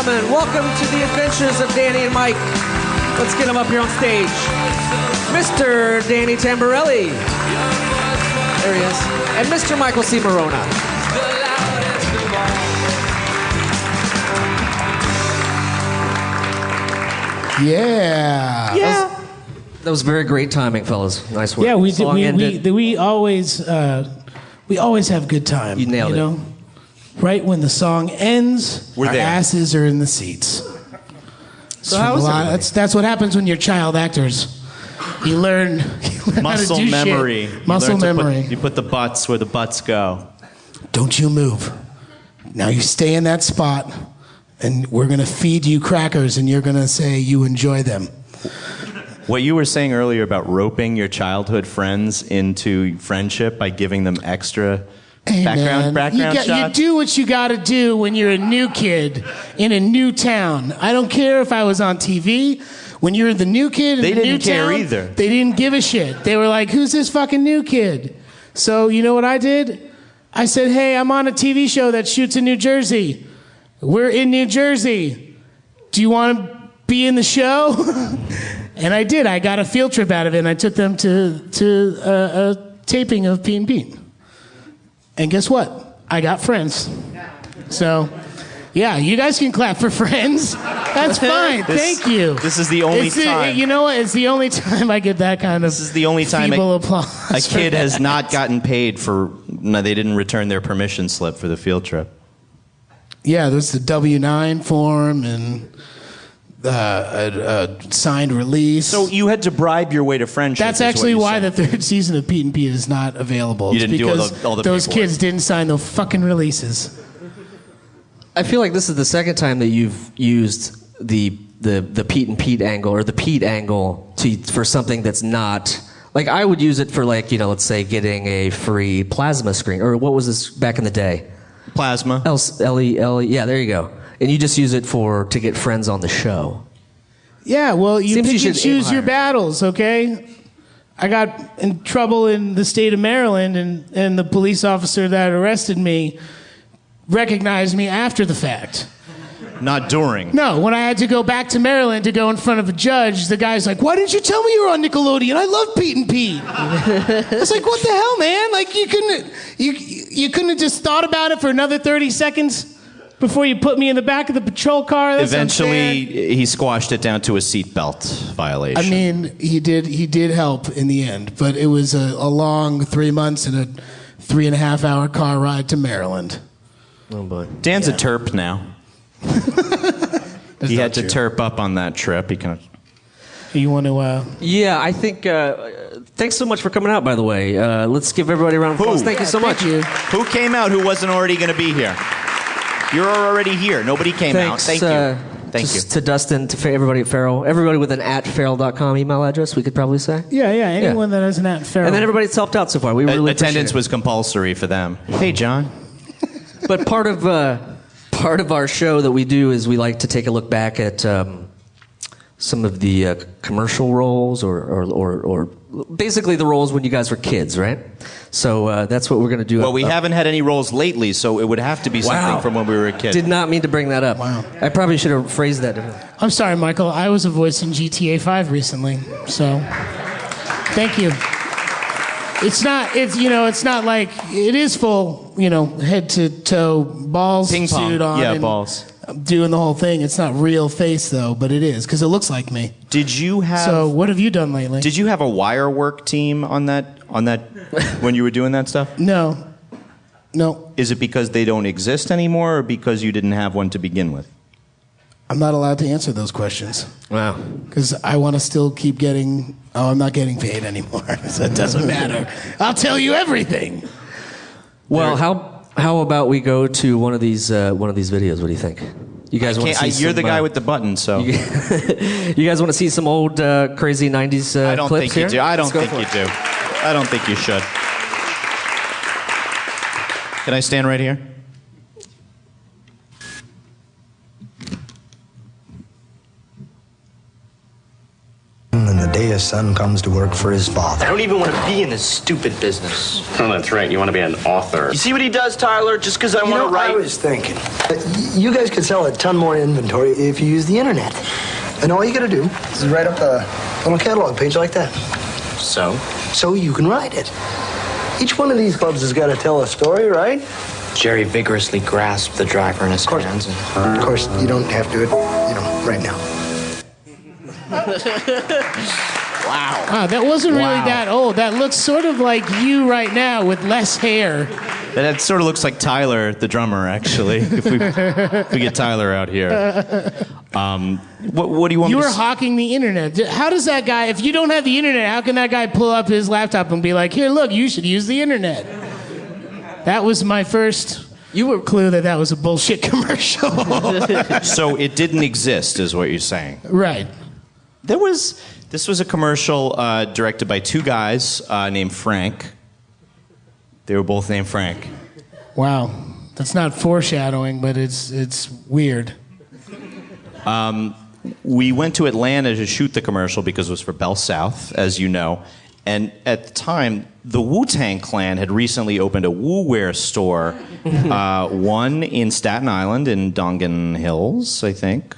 gentlemen, welcome to the adventures of Danny and Mike. Let's get them up here on stage. Mr. Danny Tamborelli. There he is. And Mr. Michael C. Morona. Yeah. Yeah. That was very great timing, fellas. Nice work. Yeah, we always have good time. You nailed it. Right when the song ends, our asses are in the seats. So how is it? That's what happens when you're child actors. You learn muscle how to do memory. Shit. Muscle memory. You put the butts where the butts go. Don't you move. Now you stay in that spot, and we're gonna feed you crackers, and you're gonna say you enjoy them. What you were saying earlier about roping your childhood friends into friendship by giving them extra background shots. You do what you got to do when you're a new kid in a new town. I don't care if I was on TV. When you're the new kid in a new town, they didn't care either. They didn't give a shit. They were like, "Who's this fucking new kid?" So you know what I did? I said, "Hey, I'm on a TV show that shoots in New Jersey. We're in New Jersey. Do you want to be in the show?" And I did. I got a field trip out of it, and I took them to a taping of Pete and Pete. And guess what? I got friends. So, yeah, you guys can clap for friends. That's fine. Thank you. This is the only time. You know what? It's the only time I get that kind of This is the only time feeble applause. A kid has not gotten paid for... No, they didn't return their permission slip for the field trip. Yeah, there's the W-9 form and... a signed release. So you had to bribe your way to friendship. That's actually why the third season of Pete and Pete is not available. You didn't do all the those paperwork. kids didn't sign those fucking releases. I feel like this is the second time that you've used the Pete and Pete angle or the Pete angle for something that's not... Like, I would use it for, like, let's say getting a free plasma screen. Or what was this back in the day? Plasma. L-E-L-E. Yeah, there you go. And you just use it to get friends on the show. Yeah, well, you Seems pick and choose your battles, okay? I got in trouble in the state of Maryland, and the police officer that arrested me recognized me after the fact. Not during. No, when I had to go back to Maryland to go in front of a judge, the guy's like, "Why didn't you tell me you were on Nickelodeon? I love Pete and Pete." I was like, "What the hell, man? Like, you couldn't have just thought about it for another 30 seconds before you put me in the back of the patrol car?" That's Eventually, unfair. he squashed it down to a seatbelt violation. I mean, he did help in the end, but it was a long 3 months and a 3.5-hour car ride to Maryland. Oh boy. Dan's a terp now. He had to terp up on that trip. He kind of... You want to... Yeah, I think... thanks so much for coming out, by the way. Let's give everybody a round of applause. Thank you so much. Who came out who wasn't already going to be here? You're already here. Nobody came out. Thank you. Thank you. To Dustin, to everybody at Farrell. Everybody with an @farrell.com email address, we could probably say. Yeah, anyone that has an @Farrell. And then everybody that's helped out so far. We really Attendance was compulsory for them. Hey, John. But part of our show that we do is we like to take a look back at some of the commercial roles or basically the roles when you guys were kids, right? So that's what we're going to do. Well, we haven't had any roles lately, so it would have to be something from when we were a kid. Did not mean to bring that up. Wow. I probably should have phrased that differently. I'm sorry, Michael. I was a voice in GTA 5 recently, so thank you. It's not like it is full, head to toe balls Ping pong. suit on. Yeah, and balls. I'm doing the whole thing. It's not real face though, but it is because it looks like me. Did you have? So what have you done lately? Did you have a wire work team on that when you were doing that stuff? No. Is it because they don't exist anymore, or because you didn't have one to begin with? I'm not allowed to answer those questions. Wow. Because I want to still keep getting... Oh, I'm not getting paid anymore, so it doesn't matter. I'll tell you everything. Well, how about we go to one of these videos? What do you think? You guys want to see You're the guy with the button, so... You guys want to see some old crazy 90s I don't clips think you here? do. I don't think Let's go you for it. do. I don't think you should. Can I stand right here? In the day a son comes to work for his father. I don't even want to be in this stupid business. Oh, that's right. You want to be an author. You see what he does, Tyler? Just because I want to write. I was thinking, you guys could sell a ton more inventory if you use the internet. And all you gotta do is write up a little catalog page like that. So? So you can write it. Each one of these clubs has got to tell a story, right? Jerry vigorously grasped the driver in his hands. Of course, you don't have to do it, right now. Wow, that wasn't really that old. That looks sort of like you right now with less hair. That sort of looks like Tyler, the drummer, actually. If we get Tyler out here. What do you want You me to were hawking the internet. How does that guy, if you don't have the internet, how can that guy pull up his laptop and be like, here, look, you should use the internet? That was my first clue that was a bullshit commercial. So it didn't exist, is what you're saying? Right. This was a commercial directed by two guys named Frank. They were both named Frank. Wow. That's not foreshadowing, but it's weird. We went to Atlanta to shoot the commercial because it was for Bell South, as you know. And at the time, the Wu-Tang Clan had recently opened a Wu-Wear store, one in Staten Island in Dongan Hills, I think,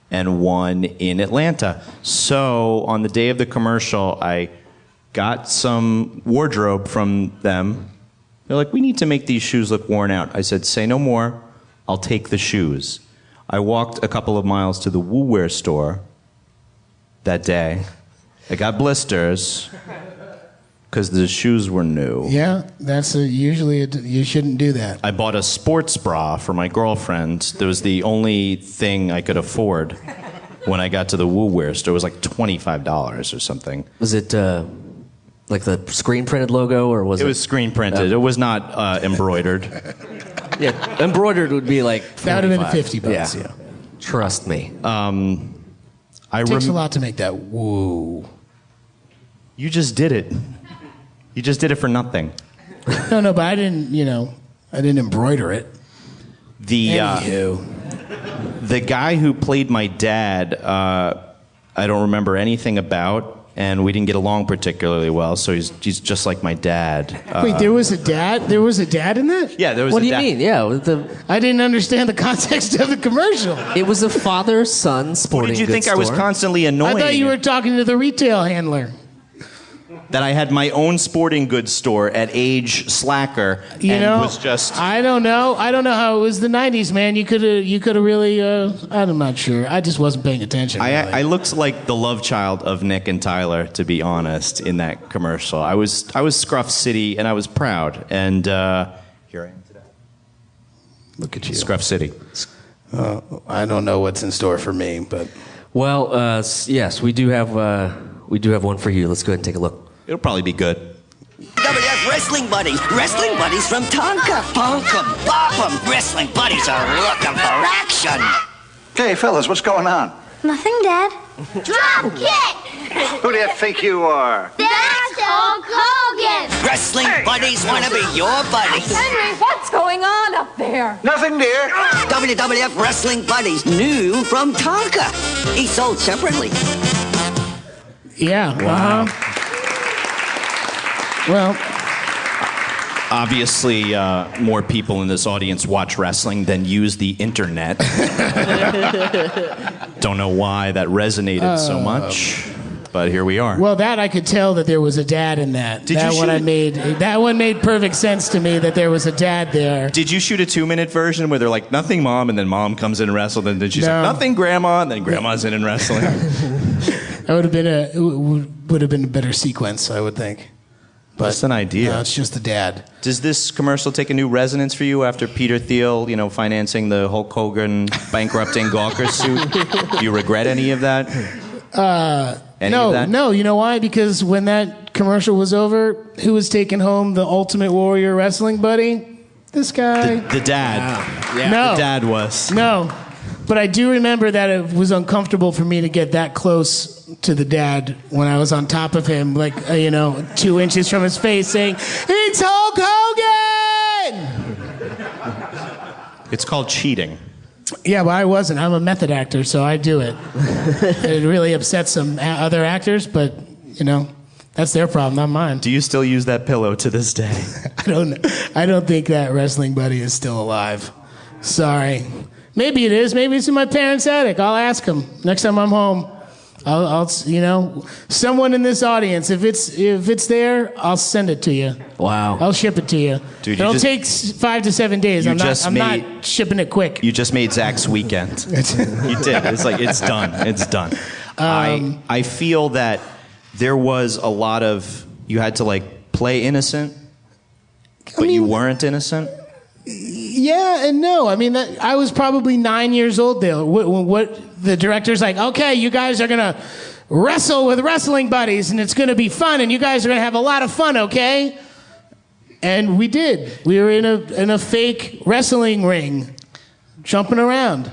and one in Atlanta. So on the day of the commercial, I got some wardrobe from them. They're like, we need to make these shoes look worn out. I said, say no more. I'll take the shoes. I walked a couple of miles to the Wu-Wear store that day. I got blisters because the shoes were new. Yeah, that's usually you shouldn't do that. I bought a sports bra for my girlfriend. That was the only thing I could afford when I got to the Wu-Wear store. It was like $25 or something. Was it like the screen printed logo, or was it? It was screen printed. It was not embroidered. Yeah, embroidered would be like that would have been $50. Yeah. Trust me. It takes a lot to make that woo. You just did it. You just did it for nothing. No, but I didn't embroider it. The guy who played my dad, I don't remember anything about, and we didn't get along particularly well. So he's just like my dad. Wait, there was a dad? There was a dad in that? Yeah, there was. What a do you dad. mean? Yeah, I didn't understand the context of the commercial. it was a father-son sporting What did you goods think I was store. constantly annoying? I thought you were talking to the retail handler. That I had my own sporting goods store at age slacker, was just. I don't know how it was the '90s, man. You could have really. I'm not sure. I just wasn't paying attention. Really. I looked like the love child of Nick and Tyler, to be honest, in that commercial. I was Scruff City, and I was proud. And here I am today. Look at you, Scruff City. I don't know what's in store for me, but. Well, yes, we do have one for you. Let's go ahead and take a look. It'll probably be good. WF Wrestling Buddies. Wrestling Buddies from Tonka. Funk 'em, bop 'em. Wrestling Buddies are looking for action. Hey, fellas, what's going on? Nothing, Dad. Drop kick! Who do you think you are? That's Hulk Hogan! Wrestling Buddies want to be your buddies. Henry, what's going on up there? Nothing, dear. WWF Wrestling Buddies, new from Tonka. Each sold separately. Yeah. Wow. Well, obviously, more people in this audience watch wrestling than use the internet. Don't know why that resonated so much, but here we are. Well, that I could tell that there was a dad in that. That one made perfect sense to me that there was a dad there. Did you shoot a 2-minute version where they're like, nothing, Mom, and then Mom comes in and wrestles, and then she's like, nothing, Grandma, and then Grandma's in and wrestling? That would have been a better sequence, I would think. But just an idea. No, it's just the dad. Does this commercial take a new resonance for you after Peter Thiel, financing the Hulk Hogan bankrupting Gawker suit? Do you regret any of that? No. You know why? Because when that commercial was over, who was taking home the Ultimate Warrior wrestling buddy? This guy. The dad. Wow. Yeah. No. The dad was. No. But I do remember that it was uncomfortable for me to get that close to the dad when I was on top of him, 2 inches from his face, saying, "It's Hulk Hogan!" It's called cheating. Yeah, but I wasn't. I'm a method actor, so I do it. It really upsets some other actors, but, you know, that's their problem, not mine. Do you still use that pillow to this day? I don't think that wrestling buddy is still alive. Sorry. Maybe it is. Maybe it's in my parents' attic. I'll ask him next time I'm home. I'll you know, someone in this audience, if it's there, I'll send it to you. Wow. I'll ship it to you. Dude, it'll take 5 to 7 days. I'm not shipping it quick. You just made Zach's weekend. You did. It's like, it's done. It's done. I feel that there was a lot of, you had to like play innocent, but you weren't innocent. Yeah and no. I mean, I was probably 9 years old there. What the director's like, okay, you guys are gonna wrestle with wrestling buddies, and it's gonna be fun, and you guys are gonna have a lot of fun, okay? And we did. We were in a fake wrestling ring, jumping around,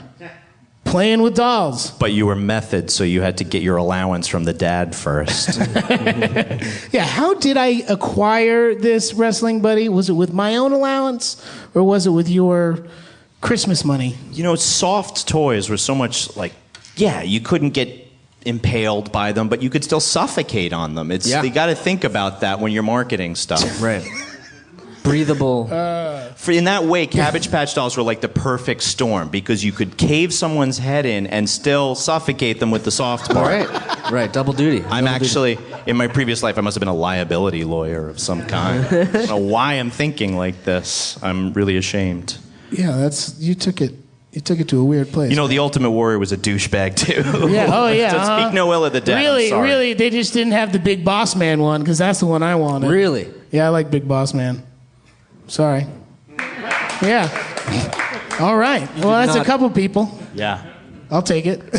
playing with dolls. But you were method, so you had to get your allowance from the dad first. Yeah, how did I acquire this wrestling buddy? Was it with my own allowance, or was it with your Christmas money? You know, soft toys were so much like, yeah, you couldn't get impaled by them, but you could still suffocate on them. You got to think about that when you're marketing stuff. Right. Breathable. In that way, Cabbage Patch Dolls were like the perfect storm because you could cave someone's head in and still suffocate them with the soft part. Right. Double duty. In my previous life, I must have been a liability lawyer of some kind. I don't know why I'm thinking like this. I'm really ashamed. Yeah, you took it to a weird place. You know, the Ultimate Warrior was a douchebag too. Yeah. Oh yeah. So speak no ill of the dead. Really, they just didn't have the Big Boss Man one because that's the one I wanted. Really? Yeah, I like Big Boss Man. Sorry. Yeah. All right. Well, that's a couple people. Yeah. I'll take it.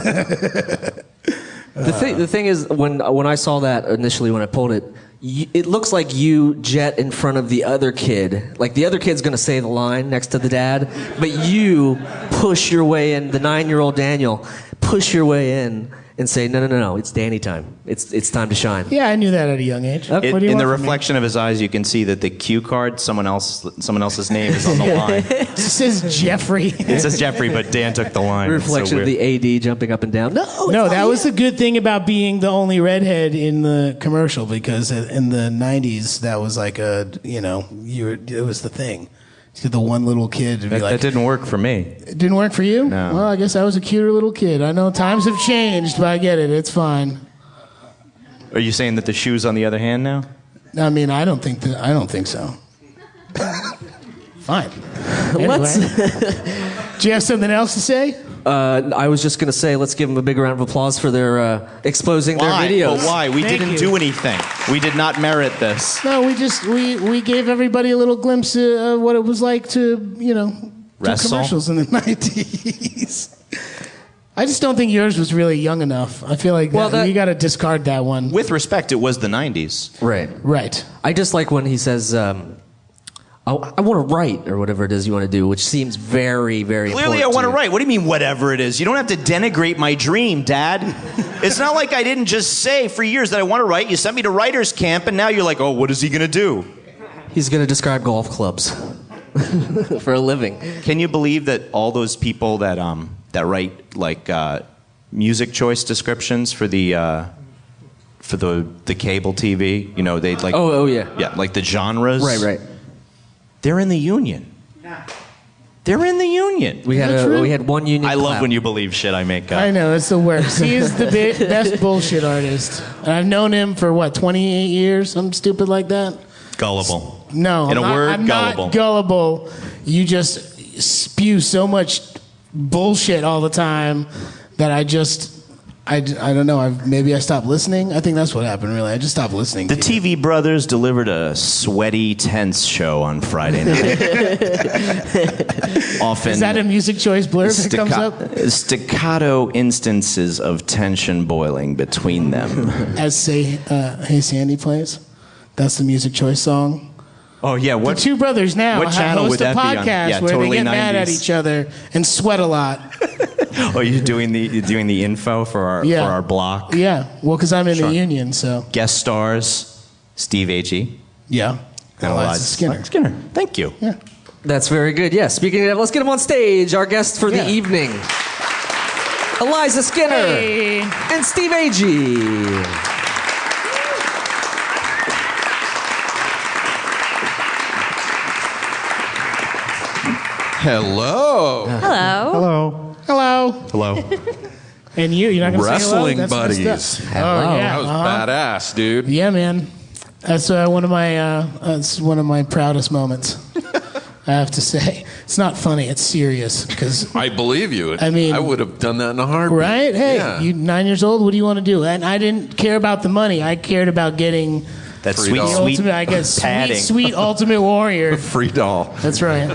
The thing is, when I saw that initially when I pulled it, it looks like you jet in front of the other kid. Like the other kid's going to say the line next to the dad, but you push your way in, the 9-year-old Daniel, push your way in and say, no, it's Danny time. It's time to shine. Yeah, I knew that at a young age. In the reflection of his eyes, you can see that the cue card, someone else's name is on the line. It says Jeffrey. It says Jeffrey, but Dan took the line. Reflection of the AD jumping up and down. No, that was the good thing about being the only redhead in the commercial, because in the 90s, that was like it was the thing. The one little kid would be that didn't work for me. It didn't work for you? No. Well, I guess I was a cuter little kid. I know times have changed, but I get it. It's fine. Are you saying that the shoe's on the other hand now? I mean, I don't think so. Fine. Anyway. Do you have something else to say? I was just going to say, let's give them a big round of applause for their exposing their videos. But why? We didn't do anything. We did not merit this. No, we gave everybody a little glimpse of what it was like to, do commercials in the 90s. I just don't think yours was really young enough. I feel like you got to discard that one. With respect, it was the 90s. Right. I just like when he says, I want to write, or whatever it is you want to do, which seems very, very important. Clearly, I want to write. What do you mean, whatever it is? You don't have to denigrate my dream, Dad. It's not like I didn't just say for years that I want to write. You sent me to writer's camp, and now you're like, oh, what is he going to do? He's going to describe golf clubs for a living. Can you believe that all those people that write like music choice descriptions for the cable TV? They like yeah, like the genres. Right. They're in the union. They're in the union. We had one union. I love when you believe shit I make up. I know, it's the worst. He is the best bullshit artist. And I've known him for 28 years, something stupid like that. Gullible. No, I'm gullible. Not gullible. You just spew so much bullshit all the time that I don't know. Maybe I stopped listening. I think that's what happened, really. I just stopped listening. The TV brothers delivered a sweaty, tense show on Friday night. Often, is that a music choice blurb that comes up? Staccato instances of tension boiling between them. As Hey Sandy plays. That's the music choice song. Oh yeah, the two brothers now what channel host would a that podcast be on? Yeah, where totally they get 90s. mad at each other and sweat a lot. Oh, you're doing the info for our block? Yeah, well, because I'm in the union, so. Guest stars, Steve Agee. Yeah. And Eliza Skinner. Thank you. Yeah. That's very good. Yeah. Speaking of, let's get him on stage. Our guest for the evening, Eliza Skinner and Steve Agee. Hello. Hello. Hello. And you're not going to say hello? Wrestling That's buddies. messed up. Hello. Oh, yeah. That was badass, dude. Yeah, man. That's one of my proudest moments. I have to say, it's not funny. It's serious because I believe you. I mean, I would have done that in a heartbeat. right? Hey, Yeah. you 9 years old. What do you want to do? And I didn't care about the money. I cared about getting That Free sweet, doll. sweet ultimate. I guess padding. sweet Ultimate Warrior. Free doll. That's right.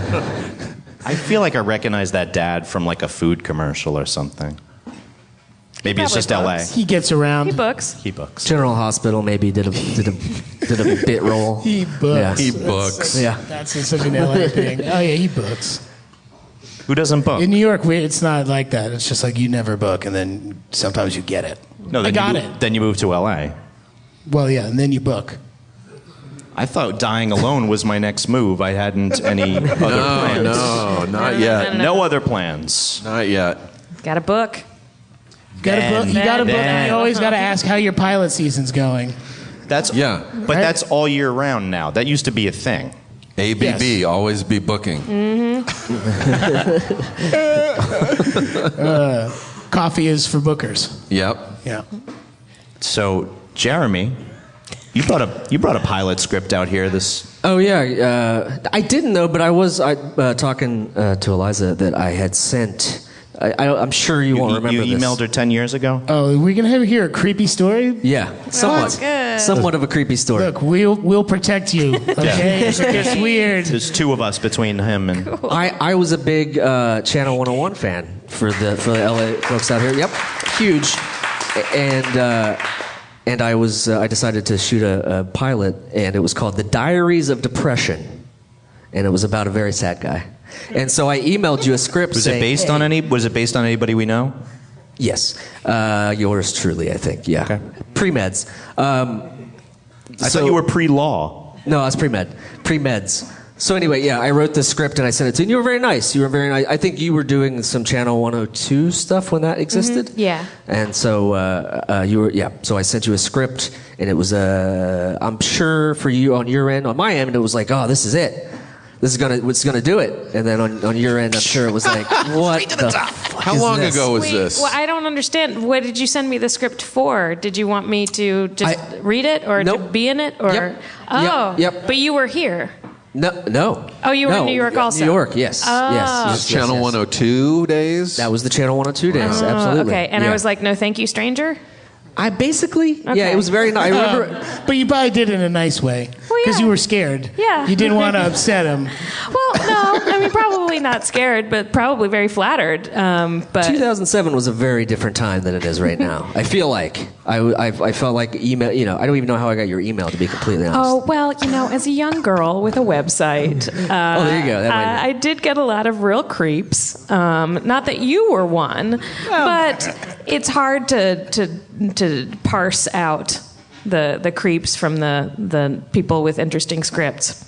I feel like I recognize that dad from like a food commercial or something. Maybe it's just probably L.A. books. He gets around. He books. He books. General Hospital maybe did a bit role. He books. Yeah. He books. Yeah. That's such an LA thing. Oh yeah, he books. Who doesn't book? In New York, it's not like that. It's just like you never book, and then sometimes you get it. No, then I got you it. Then you move to L.A. Well, yeah, and then you book. I thought dying alone was my next move. I hadn't any other plans. No, not yet. No other plans. Not yet. Got a book. Got to book. You got to book. then- And you always got to ask how your pilot season's going. That's Yeah. But that's all year round now. That used to be a thing. ABB, Yes. always be booking. Coffee is for bookers. Yep. Yeah. So, Jeremy, you brought a pilot script out here. This Oh yeah, I didn't know, but I was talking to Eliza that I had sent. I'm sure you won't remember you this. emailed her 10 years ago. Oh, we're gonna have hear a creepy story. Yeah, somewhat. good. Somewhat of a creepy story. Look, we'll protect you. Okay, if it gets weird. There's two of us between him and. I was a big Channel 101 fan for the LA folks out here. Yep, huge. And I decided to shoot a pilot, and it was called The Diaries of Depression, and it was about a very sad guy. And so I emailed you a script. Was saying, it based on anybody we know? Yes, yours truly, I think. Yeah, Okay. Pre-meds. I thought you were pre-law. No, I was pre-meds. So anyway, yeah, I wrote the script and I sent it to you. And you were very nice. You were very nice. I think you were doing some Channel 102 stuff when that existed. Yeah. And so you were, yeah. So I sent you a script, and it was I'm sure for you on your end, on my end, it was like, oh, this is it. This is gonna do it. And then on your end, I'm sure it was like, what the fuck How is long this? ago was this? Well, I don't understand. What did you send me the script for? Did you want me to just read it or to Nope. be in it? Or Yep. Oh, Yep. But you were here. No. Oh, you were in New York also? New York, yes. Oh. Yes. Channel 102 days? That was the Channel 102 days, Oh, absolutely. okay. And I Yeah. was like, no, thank you, stranger. I basically, yeah, Okay. it was very nice. I remember. But you probably did it in a nice way. Well, Because yeah. you were scared. Yeah. You didn't want to upset him. Well, no, I mean, probably not scared, but probably very flattered. But 2007 was a very different time than it is right now. I feel like I felt like email. You know, I don't even know how I got your email, to be completely honest. oh well, as a young girl with a website, Oh, there you go. That might I did get a lot of real creeps. Not that you were one, but it's hard to parse out the creeps from the people with interesting scripts.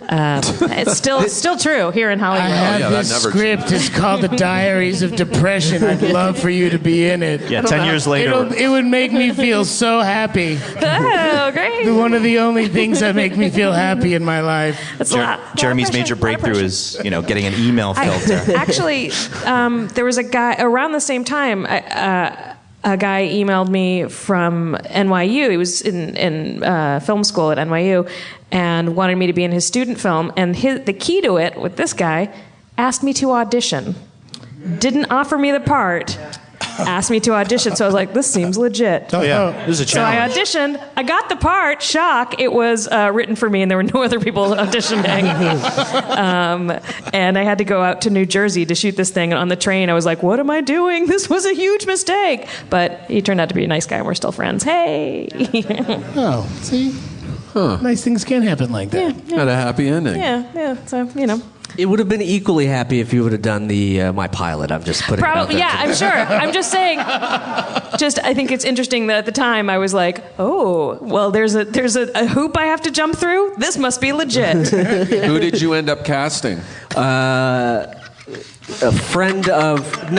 It's still true here in Hollywood. I have yeah, that this never- script. It's called The Diaries of Depression. I'd love for you to be in it. Yeah, 10 years later. It would make me feel so happy. Oh, great! One of the only things that make me feel happy in my life. That's a lot of Jeremy's pressure, major lot of breakthrough pressure. is, getting an email filter. Actually, there was a guy around the same time. A guy emailed me from NYU. He was in film school at NYU and wanted me to be in his student film. And the key to it with this guy asked me to audition. Didn't offer me the part. Asked me to audition. So I was like, this seems legit. Oh yeah, this is a So I challenge. auditioned. I got the part. Shock! It was written for me, and there were no other people auditioning. And I had to go out to New Jersey to shoot this thing. And on the train, I was like, "What am I doing? This was a huge mistake." But he turned out to be a nice guy, and we're still friends. Hey. Oh, see? Nice things can happen like that. Had a happy ending. Yeah. So It would have been equally happy if you would have done the My Pilot. I'm just putting it out there. Yeah, I'm sure. I'm just saying. I think it's interesting that at the time I was like, oh, well, there's a hoop I have to jump through. This must be legit. Who did you end up casting? A friend of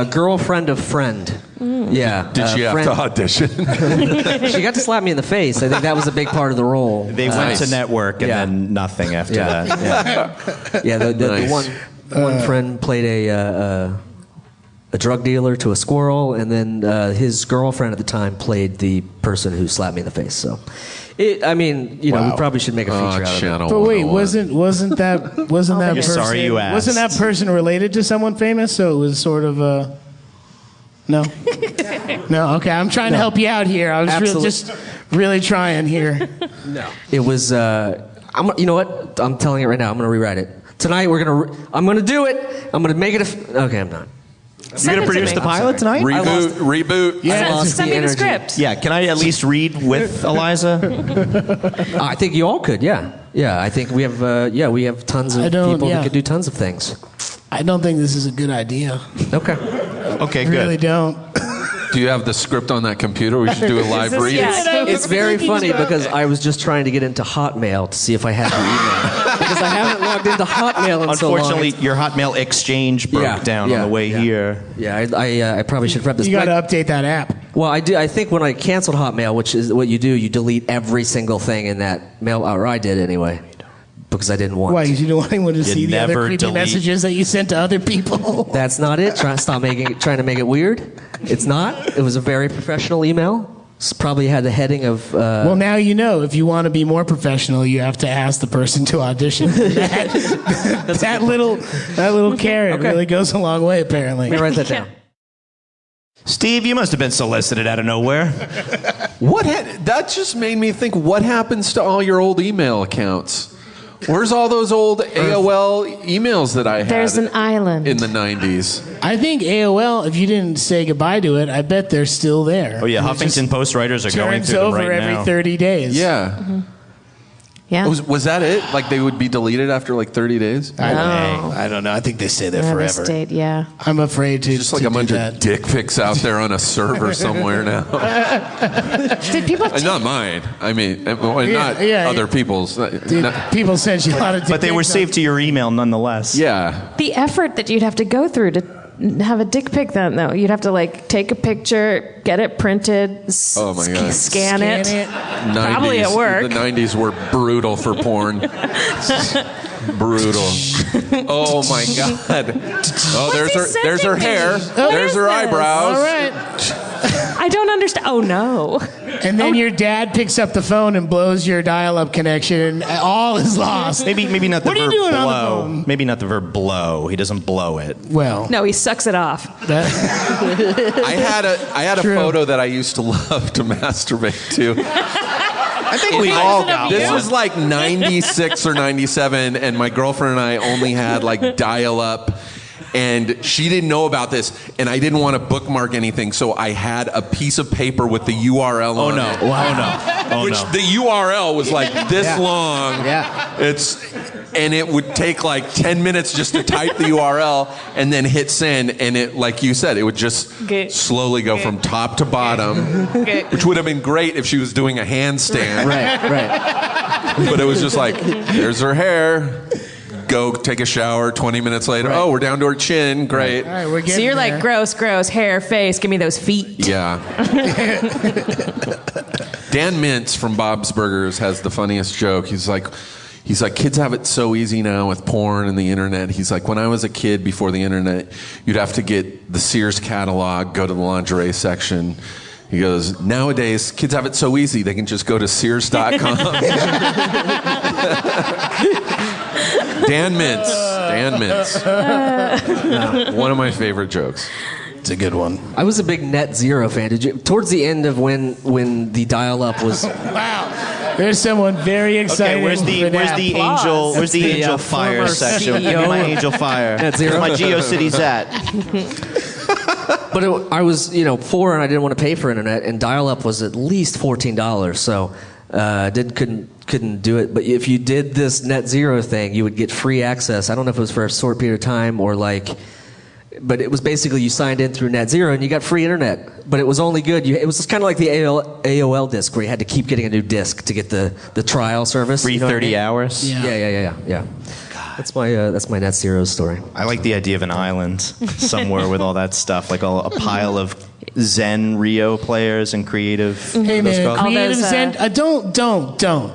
girlfriend of friend. Yeah. Did she have to audition? She got to slap me in the face. I think that was a big part of the role. They went to network and then nothing after that. Yeah. The one friend played a drug dealer to a squirrel, and then his girlfriend at the time played the person who slapped me in the face. So, we probably should make a feature out of it. But wait, wasn't that person? Sorry you asked. Wasn't that person related to someone famous? So it was sort of a. No. No. Okay, I'm trying to help you out here. I was really trying here. No. It was. You know what? I'm telling you right now. I'm going to rewrite it tonight. I'm going to do it. I'm going to make it. Okay, I'm not. You're going to produce the pilot tonight? Reboot. Yeah. Send me the script. Yeah, can I at least read with Eliza? I think you all could. Yeah. I think we have. We have tons of people who could do tons of things. I don't think this is a good idea. Okay. Okay, I good. really don't. Do you have the script on that computer? We should do a live read. It's very funny because I was just trying to get into Hotmail to see if I had your email. Because I haven't logged into Hotmail in so long. Unfortunately, your Hotmail exchange broke down on the way here. Yeah, I probably should prep this. You got to update that app. Well, I do. I think when I canceled Hotmail, which is what you do, you delete every single thing in that mail, or I did anyway. Because I didn't want. Why? Because you didn't want anyone to see the other creepy delete. messages that you sent to other people. That's not it. Trying to make it weird. It's not. It was a very professional email. It's probably had the heading of. Well, now you know. If you want to be more professional, you have to ask the person to audition. that little carrot really goes a long way. Apparently. Let me write that down. Steve, you must have been solicited out of nowhere. That just made me think. What happens to all your old email accounts? Where's all those old AOL emails that I had? There's an island. In the 90s. I think AOL, if you didn't say goodbye to it, I bet they're still there. Oh, yeah, Huffington Post writers are going through them right now. Turns over every 30 days. Yeah. Mm-hmm. Yeah. Was that it? Like they would be deleted after like 30 days? I don't know. I think they stay there forever. State, yeah. I'm afraid to. Just like a bunch of dick pics out there on a server somewhere now. Did people? Not mine. I mean, not other people's. People sent you a lot of dick But they were pics. saved to your email nonetheless. Yeah. The effort that you'd have to go through to have a dick pic, then though you'd have to like take a picture, get it printed, Oh my God. scan it. 90s, Probably at work. The 90s were brutal for porn. Brutal. Oh my God. Oh, there's her hair. There's her eyebrows. All right. I don't understand. Oh no. And then your dad picks up the phone and blows your dial-up connection, and all is lost. Maybe not the What are you verb doing on the blow. phone? Maybe not the verb blow. He doesn't blow it. Well, No, he sucks it off. I had a True. photo that I used to love to masturbate to. I think we all got This one. was like 96 or 97, and my girlfriend and I only had like dial-up, and she didn't know about this, and I didn't want to bookmark anything, so I had a piece of paper with the URL on it. The URL was like this long. Yeah. And it would take like 10 minutes just to type the URL and then hit send, and it, like you said, it would just slowly go from top to bottom, which would have been great if she was doing a handstand. Right. But it was just like, there's her hair. Go take a shower. 20 minutes later, oh, we're down to her chin. Great. all right, we're getting So you're there. like gross, hair, face. Give me those feet. Yeah. Dan Mintz from Bob's Burgers has the funniest joke. He's like, kids have it so easy now with porn and the internet. He's like, when I was a kid before the internet, you'd have to get the Sears catalog, go to the lingerie section. He goes, nowadays, kids have it so easy, they can just go to Sears.com. Dan Mintz. One of my favorite jokes. It's a good one. I was a big Net Zero fan. Did you? Towards the end of when the dial-up was. Wow. There's someone very excited. Okay, where's the angel fire former section? CEO. Give me my angel fire. Net Zero. Where's my GeoCities at? But I was, poor and I didn't want to pay for internet, and dial-up was at least $14. So couldn't do it. But if you did this net zero thing, you would get free access. I don't know if it was for a short period of time or but it was basically you signed in through net zero and you got free internet. But it was only good. It was kind of like the AOL disc where you had to keep getting a new disc to get the trial service. Free 30 hours. Yeah. That's my net zero story. I like the idea of an island somewhere with all that stuff, like a pile of Zen Rio players and creative. Hey man, creative Zen. Don't.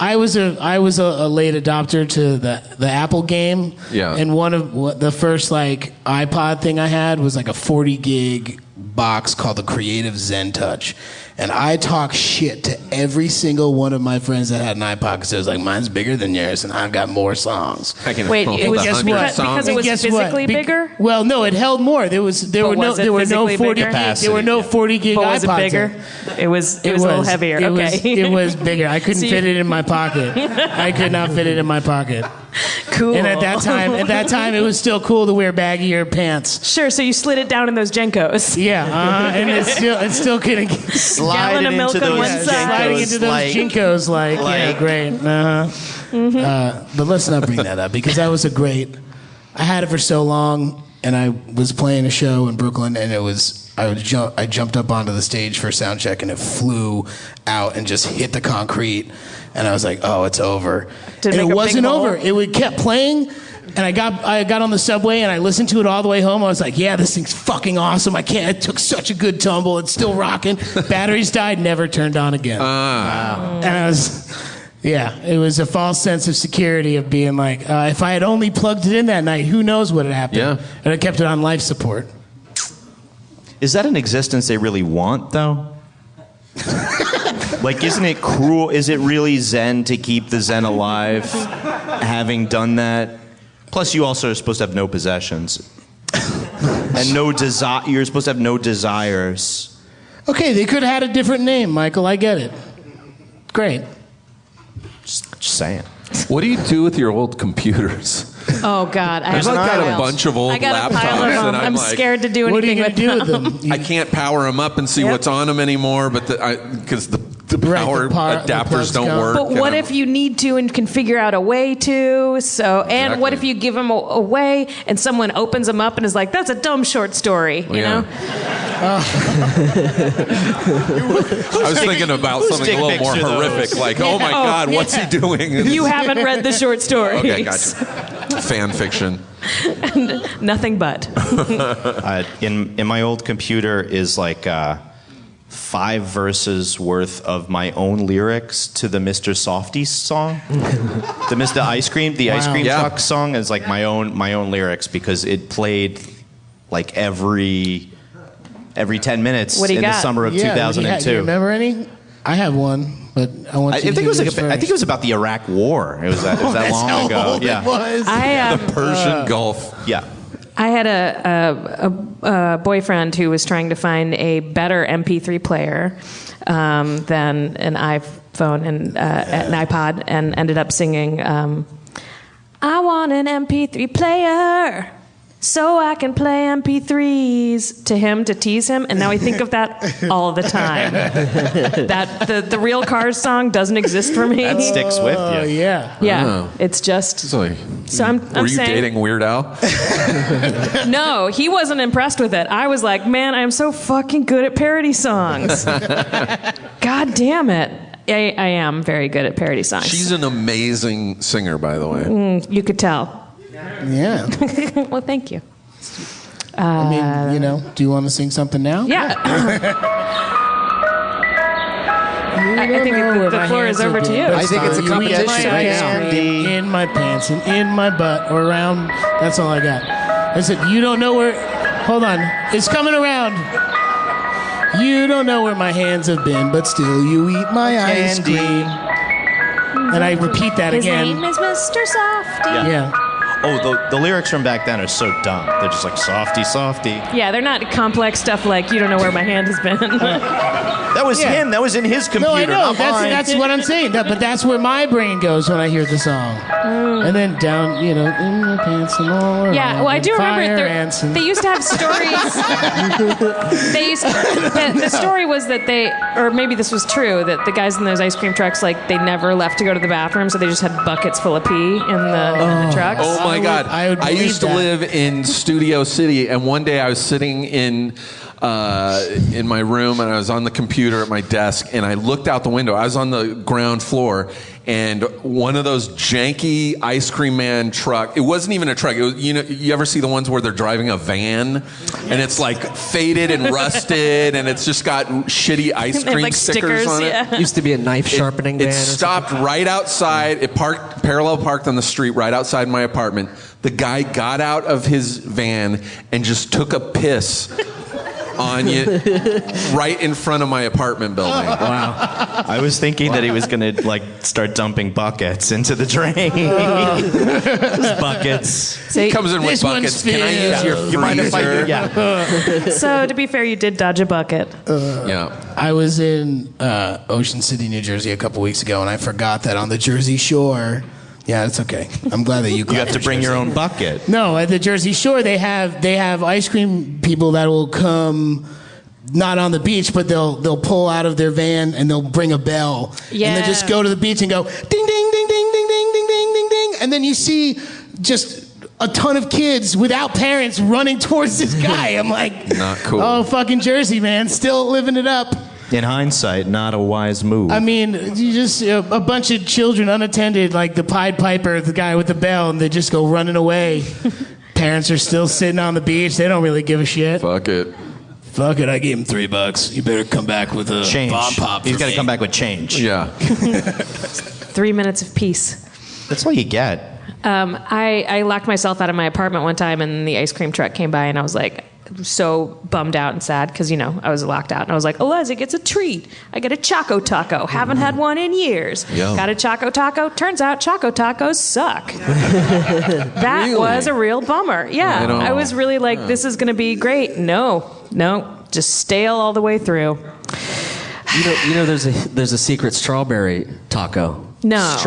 I was a late adopter to the Apple game. Yeah. And one of the first iPod thing I had was like a 40 gig box called the Creative Zen Touch. And I talk shit to every single one of my friends that had an iPod because it was like, mine's bigger than yours and I've got more songs. Wait, it was because it was physically bigger? Well, no, it held more. There were no 40 gig but was iPods. It bigger? It was a little heavier. It was bigger. I couldn't fit it in my pocket. I could not fit it in my pocket. Cool. And at that time, it was still cool to wear baggier pants. Sure. So you slid it down in those Jenkos. Yeah, and it's still couldn't gallon of milk on one side. Sliding into those Jinkos, yeah, great. But let's not bring that up because that was I had it for so long, and I was playing a show in Brooklyn, and I jumped up onto the stage for a sound check, and it flew out and just hit the concrete, and I was like, oh, it's over. And it wasn't over. It kept playing. And I got on the subway and I listened to it all the way home. I was like, yeah, this thing's fucking awesome. It took such a good tumble. It's still rocking. Batteries died, never turned on again. Wow. And it was a false sense of security of being like, if I had only plugged it in that night, who knows what had happened. Yeah. And I kept it on life support. Is that an existence they really want, though? Isn't it cruel? Is it really Zen to keep the Zen alive, having done that? Plus, you also are supposed to have no possessions. And no desire. You're supposed to have no desires. Okay, they could have had a different name, Michael. I get it. Great. Just saying. What do you do with your old computers? Oh God, I've got a bunch of old laptops, and I'm scared to do anything with them. I can't power them up and see what's on them anymore, but because the power adapters don't work. But what if you need to and can figure out a way to? And what if you give them away and someone opens them up and is like, "That's a dumb short story," you know? I was thinking about something a little more horrific, like, "Oh my God, what's he doing?" You haven't read the short stories. Okay, gotcha. Fan fiction. Nothing but. In my old computer is 5 verses worth of my own lyrics to the Mr. Softy song. The Mr. Ice Cream truck song is my own lyrics because it played every 10 minutes in the summer of 2002. Do you remember any? I have one, but I want you to think I think it was about the Iraq War. It was that long ago. Yeah. It was. The Persian Gulf. Yeah. I had a boyfriend who was trying to find a better MP3 player than an iPhone and an iPod, and ended up singing, "I want an MP3 player so I can play MP3s" to him to tease him, and now I think of that all the time. That the real Cars song doesn't exist for me. That sticks with you. Oh yeah. Yeah, Oh. it's just. So I'm Were you saying, dating Weird Al? No, he wasn't impressed with it. I was like, man, I am so fucking good at parody songs. God damn it. I am very good at parody songs. She's an amazing singer, by the way. You could tell. Yeah. Well, thank you. I mean, do you want to sing something now? Yeah. I think the floor is over to you. I think it's a competition right now. In my pants and in my butt or around. That's all I got. I said, you don't know where. Hold on. It's coming around. You don't know where my hands have been, but still you eat my ice cream. And I repeat that again. His name is Mr. Softy. Yeah. Oh, the lyrics from back then are so dumb. They're just like softy, softy. Yeah, they're not complex stuff like you don't know where my hand has been. That that was him. That was in his computer. No, I know. Not mine. That's what I'm saying. But that's where my brain goes when I hear the song. And then down, in my pants and all around. Yeah, well, I do remember they used to have stories. The story was that or maybe this was true, that the guys in those ice cream trucks, like, they never left to go to the bathroom, so they just had buckets full of pee in the trucks. Oh my God! I used to live in Studio City, and one day I was sitting in my room, and I was on the computer at my desk, and I looked out the window. I was on the ground floor, and one of those janky ice cream man truck. It wasn't even a truck. It was, you ever see the ones where they're driving a van, and it's like faded and rusted, and it's just got shitty ice cream stickers on it. Used to be a knife sharpening van. It stopped right outside. It parallel parked on the street right outside my apartment. The guy got out of his van and just took a piss on you right in front of my apartment building. Wow. I was thinking that he was going to start dumping buckets into the drain. Just buckets. He comes in with buckets. Can I use your freezer? You mind if I do? Yeah. So to be fair, you did dodge a bucket. Yeah. I was in Ocean City, New Jersey a couple weeks ago, and I forgot that on the Jersey Shore. Yeah, it's okay. I'm glad that you have to bring your own bucket. No, at the Jersey Shore they have ice cream people that will come, not on the beach, but they'll pull out of their van and they'll bring a bell. Yeah. And they just go to the beach and go ding ding ding ding ding ding ding ding ding ding, and then you see just a ton of kids without parents running towards this guy. I'm like, not cool. Oh, fucking Jersey, man, still living it up. In hindsight, not a wise move. I mean, you just a bunch of children unattended, like the Pied Piper, the guy with the bell, and they just go running away. Parents are still sitting on the beach. They don't really give a shit. Fuck it. I gave him $3. You better come back with a change. bomb pop. He's got to come back with change. Yeah. 3 minutes of peace. That's all you get. I locked myself out of my apartment one time, and the ice cream truck came by, and I was like, so bummed out and sad because I was locked out, and I was like, Eliza gets a treat. I get a Choco Taco. Haven't had one in years. Yum. Got a Choco Taco. Turns out Choco Tacos suck. That Really? was a real bummer. Yeah, I was really like, this is going to be great. No, just stale all the way through. There's a secret strawberry taco. No. I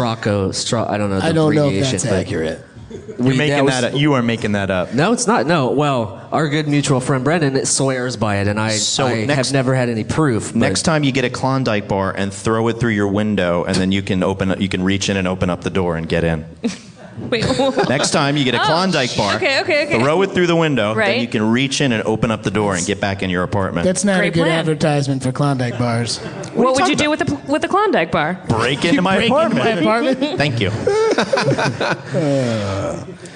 don't know the I don't know if abbreviation, that's but accurate. You're making that up. You are making that up. No, it's not. No. Well, our good mutual friend Brendan swears by it, and I have never had any proof. But Next time you get a Klondike bar and throw it through your window, and then you can reach in and open up the door and get in. Wait. Next time you get a Klondike bar, okay. throw it through the window, Right. then you can reach in and open up the door and get back in your apartment. That's not Great a good plan. advertisement for Klondike bars. What would you do with the Klondike bar? Break into my Break into my apartment? Thank you.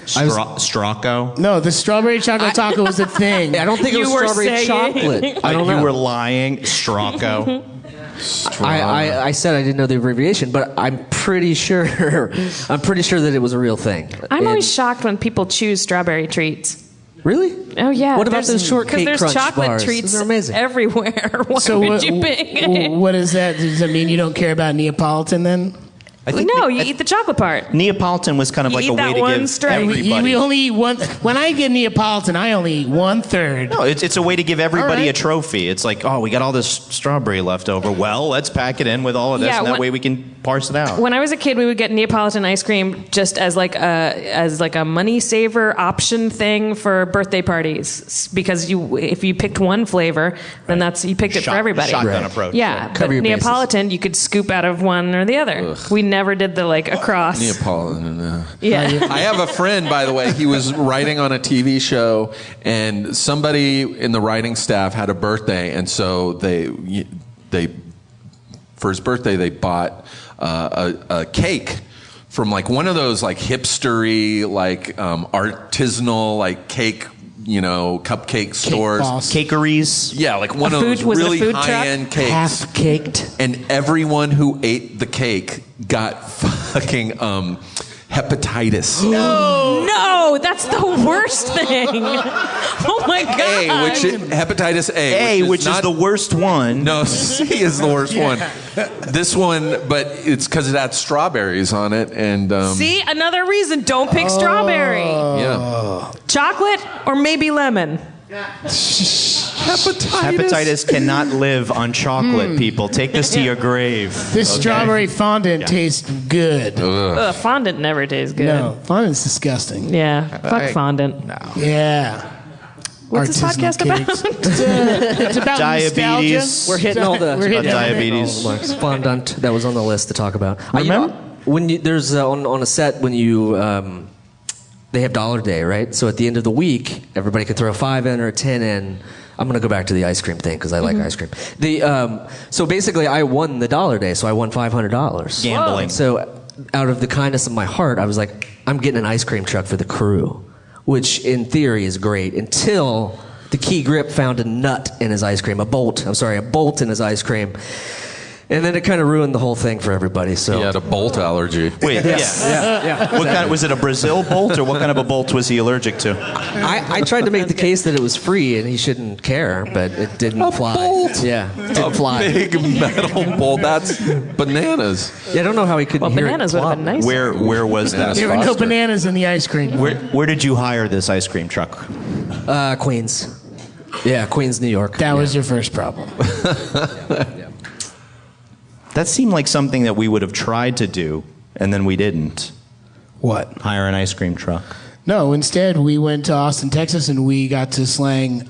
Stracco? No, the strawberry chocolate taco was the thing. I don't think it was You were strawberry saying- chocolate. I don't know. You were lying. Stracco. I said I didn't know the abbreviation, but I'm pretty sure that it was a real thing. I'm always shocked when people choose strawberry treats. Really? Oh yeah. What about those shortcake Because there's crunch chocolate bars? treats Those are amazing. everywhere. Why So would you pick it? what is that? Does that mean you don't care about Neapolitan then? I think No, you eat the chocolate part. Neapolitan was kind of You like eat a way that to one give straight. everybody. We only eat one. When I get Neapolitan, I only eat 1/3. No, it's a way to give everybody All right. a trophy. It's like, oh, we got all this strawberry left over. Well, let's pack it in with all of this, Yeah, and that when- way we can parse it out. When I was a kid, we would get Neapolitan ice cream just as like a money saver option thing for birthday parties, because if you picked one flavor, then you picked it for everybody. Shotgun approach. Yeah, Cover but your bases. Neapolitan, you could scoop out of one or the other. We never did the across. Neapolitan. Yeah. I have a friend, by the way. He was writing on a TV show, and somebody in the writing staff had a birthday, and so they for his birthday they bought a cake from one of those hipstery artisanal cake cupcake stores. Boss. Cakeries. Yeah, one of those was it a really food truck? high-end cakes. Half caked. And everyone who ate the cake got fucking hepatitis. No, that's the worst thing. Oh my god. Hepatitis A, Which is the worst one. No, C is the worst one. This one, but it's because it had strawberries on it, and See, another reason. Don't pick strawberry. yeah, Chocolate or maybe lemon. Hepatitis cannot live on chocolate, people. Take this to your grave. This strawberry fondant tastes good. Ugh, fondant never tastes good. No, fondant's disgusting. Yeah, fuck fondant. No. Yeah. What's this podcast about? It's about Diabetes. nostalgia. We're hitting all the diabetes. fondant that was on the list to talk about. Remember? When there's on a set when you they have Dollar Day, right? So at the end of the week, everybody can throw a 5 in or a 10 in. I'm gonna go back to the ice cream thing because I like ice cream. So basically, I won the Dollar Day, so I won $500. Gambling. So out of the kindness of my heart, I was like, I'm getting an ice cream truck for the crew, which in theory is great until the key grip found a nut in his ice cream, a bolt in his ice cream. And then it kind of ruined the whole thing for everybody. So He had a bolt allergy. Wait, yeah. What kind? Was it a Brazil bolt, or what kind of a bolt was he allergic to? I tried to make the case that it was free and he shouldn't care, but it didn't fly. Bolt? Yeah, it didn't fly. Big metal bolt. That's bananas. Yeah, I don't know how he couldn't hear bananas it. would have been nice. Where was that? There were no Foster. bananas in the ice cream. Where did you hire this ice cream truck? Queens. Yeah, Queens, New York. That was your first problem. That seemed like something that we would have tried to do, and then we didn't. What? Hire an ice cream truck. No, instead we went to Austin, Texas, and we got to slang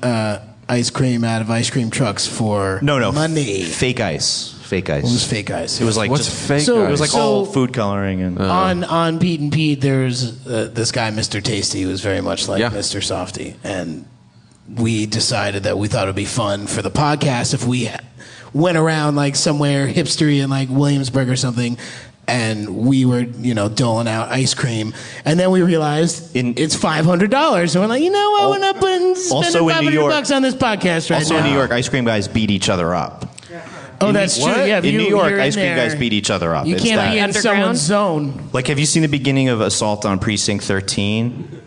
ice cream out of ice cream trucks for money. Fake ice. Fake ice. It was fake ice. It was like What's just fake So- ice? It was like So- all food coloring and On Pete and Pete, there's this guy, Mr. Tasty, who was very much like Yeah. Mr. Softy, and we decided that we thought it'd be fun for the podcast if we went around like somewhere hipstery in like Williamsburg or something, and we were doling out ice cream, and then we realized it's $500, and we're like, you know what, we're not spending also in New York- $500 on this podcast right also now. in New York, ice cream guys beat each other up. Oh, that's true. Yeah, if in New York, you're in ice cream there, guys beat each other up. You It's can't that. be in Underground? someone's zone. Like, have you seen the beginning of Assault on Precinct 13?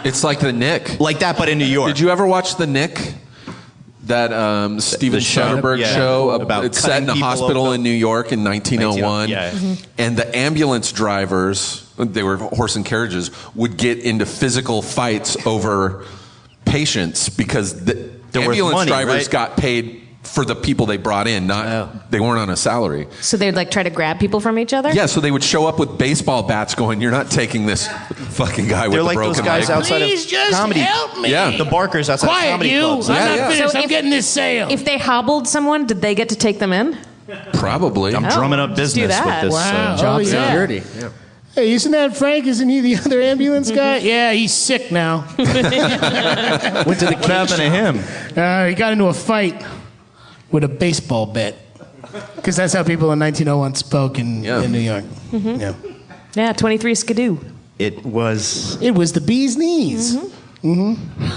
It's like the Nick. Like that, but in New York. Did you ever watch the Nick? That Steven the show? Soderbergh Yeah. show About it's set in a cutting people hospital open. in New York in 1901. Yeah. And the ambulance drivers, they were horse and carriages, would get into physical fights over patients because the They're worth ambulance money, drivers right? got paid for the people they brought in, they weren't on a salary. So they'd like try to grab people from each other? Yeah, so they would show up with baseball bats going, you're not taking this fucking guy with They're the like broken those guys leg. outside Please of just comedy. help me. Yeah. The barkers outside of Quiet, comedy you. clubs. I'm Yeah, not yeah. finished. So I'm if- getting this sale. If they hobbled someone, did they get to take them in? Probably. I'm drumming up let's do business with that. this. Wow. Job Oh, yeah. security. Yeah. Hey, isn't that Frank? Isn't he the other ambulance guy? Yeah, he's sick now. What happened to him? He got into a fight with a baseball bat. Because that's how people in 1901 spoke in New York. Yeah. Yeah, 23 Skidoo. It was. It was the bee's knees.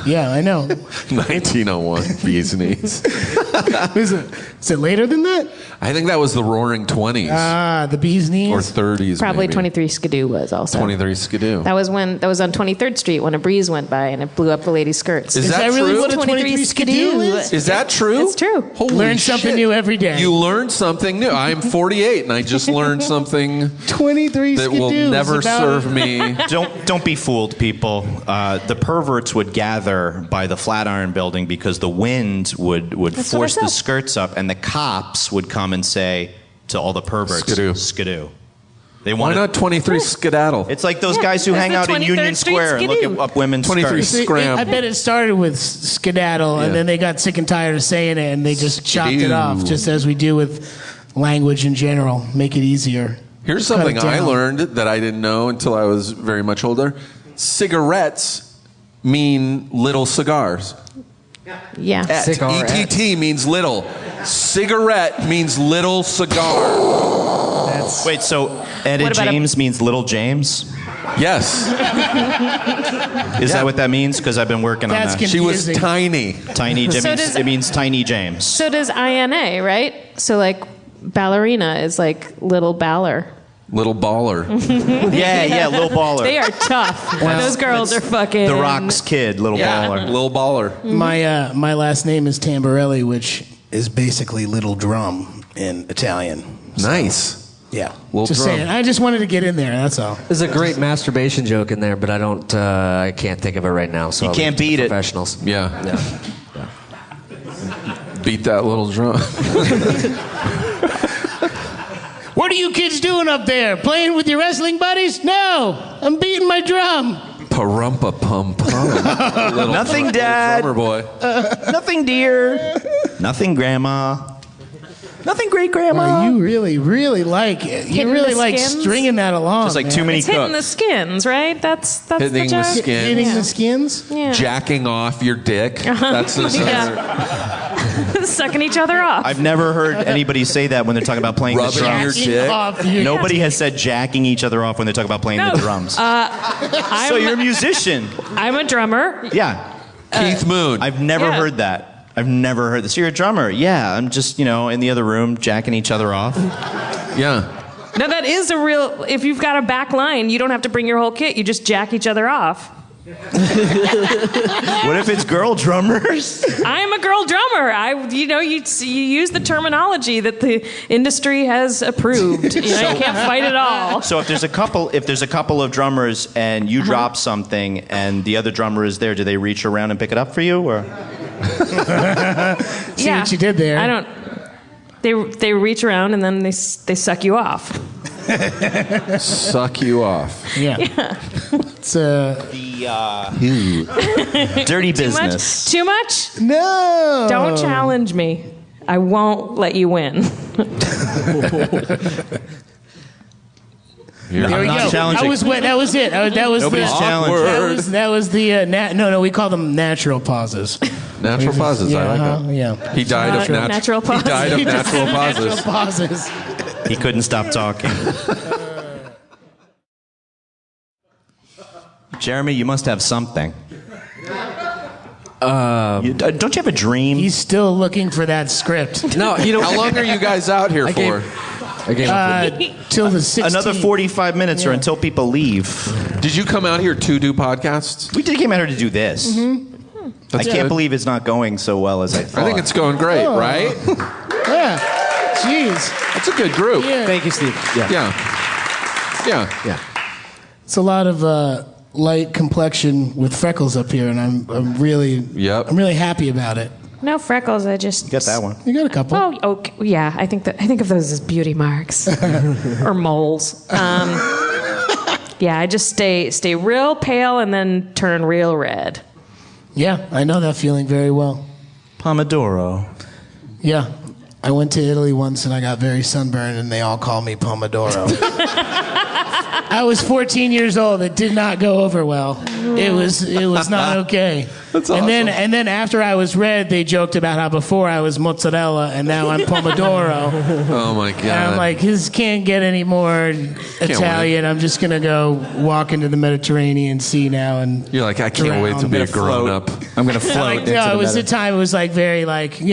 Yeah, I know. 1901, bees knees. Is it later than that? I think that was the Roaring 20s Ah, the bee's knees. or 30s. Probably maybe. 23 Skidoo was also. 23 Skidoo. That was on 23rd Street when a breeze went by and it blew up the lady's skirts. Is Is that really true? what a 23 skidoo is? Is that true? It's true. Holy Learn something shit. new every day. You learn something new. I'm 48 and I just learned something 23 that will skidoos never about- serve me. Don't be fooled, people. The perverts would gather by the Flatiron Building because the wind would That's what force I the said. skirts up, and the cops would come and say to all the perverts, Skidoo. skidoo. They Why wanted. not 23 skedaddle? It's like those Yeah, guys who it's hang the out in 23rd Union Street Square and look skidoo. up women's 23 skirts. scram. I bet it started with skedaddle, and Yeah. then they got sick and tired of saying it, and they just chopped it Skidoo. off, just as we do with language in general. Make it easier. Here's Cut something it I down. learned that I didn't know until I was very much older. Cigarettes mean little cigars. Yeah. ETT means little. Cigarette means little cigar. Wait, so Etta What about James means Little James? Yes. Is that what that means? Because I've been working That's on that. She was Confusing. tiny. Tiny Jimmy. So does- It means Tiny James. So does INA, right? So like ballerina is like little baller. Little baller. Yeah, Little Baller. They are tough. Those girls are fucking. The Rock's kid, Little Baller. Little baller. My last name is Tamborelli, which is basically little drum in Italian. Nice. Yeah. Little Just drum. saying. I just wanted to get in there. That's all. There's a great masturbation joke in there, but I can't think of it right now. So You can't beat it. Professionals. Yeah. Beat that little drum. What are you kids doing up there? Playing with your wrestling buddies? No, I'm beating my drum. Parumpa pum pum. Nothing, Dad. Drummer boy. Nothing, dear. Nothing, Grandma. Nothing, great grandma. Wow, you really, really like it. You Hitting really the like skins? stringing that along. Just like man. too many It's hitting the cooks. skins, right? That's Hitting the the joke. skin. Hitting Yeah. the skins? Yeah. Jacking off your dick. That's the Yeah. Sucking each other off. I've never heard anybody say that when they're talking about playing the Rubbing drums. your dick. Off your- Nobody has said jacking each other off when they talk about playing No. the drums. I'm, So you're a musician. I'm a drummer. Yeah. Keith Moon. I've never Yeah. heard that. I've never heard this. You're a drummer. Yeah. I'm just, in the other room jacking each other off. Yeah. No, that is a real. If you've got a back line, you don't have to bring your whole kit. You just jack each other off. What if it's girl drummers? I'm a girl drummer. You use the terminology that the industry has approved. You can't fight it all. So if there's a couple of drummers and you drop something and the other drummer is there, do they reach around and pick it up for you, or? See what you did there. I don't. They reach around and then they suck you off. Suck you off. Yeah. It's Dirty business. Too much? No. Don't challenge me. I won't let you win. You're There we not go. challenging. That was it. That was Nobody's the, challenging. That was the no. We call them natural pauses. Natural pauses. I like that. Yeah. He died of Natural pauses. He died of He just natural did pauses. Natural pauses. He couldn't stop talking. Jeremy, you must have something. Don't you have a dream? He's still looking for that script. No, How long are you guys out here for? I gave up. Till the 16th. Another 45 minutes or until people leave. Did you come out here to do podcasts? We did came out here to do this. That's I can't good. believe it's not going so well as I thought. I think it's going great, right? Yeah. Jeez. It's a good group. Yeah. Thank you, Steve. Yeah. Yeah. It's a lot of light complexion with freckles up here, and I'm really happy about it. No freckles. I just Got that one. You got a couple. Oh, okay. Yeah. I think of those as beauty marks or moles. Yeah. I just stay real pale and then turn real red. Yeah, I know that feeling very well. Pomodoro. Yeah. I went to Italy once and I got very sunburned and they all call me Pomodoro. I was 14 years old. It did not go over well. It was not okay. That's awesome. And then after I was red, they joked about how before I was mozzarella and now I'm Pomodoro. Oh my God. And I'm like, this can't get any more Italian. I'm just gonna go walk into the Mediterranean Sea now and You're like, I can't wait to be a grown up. I'm going to float into no, the it was the Mediterranean. time. It was like very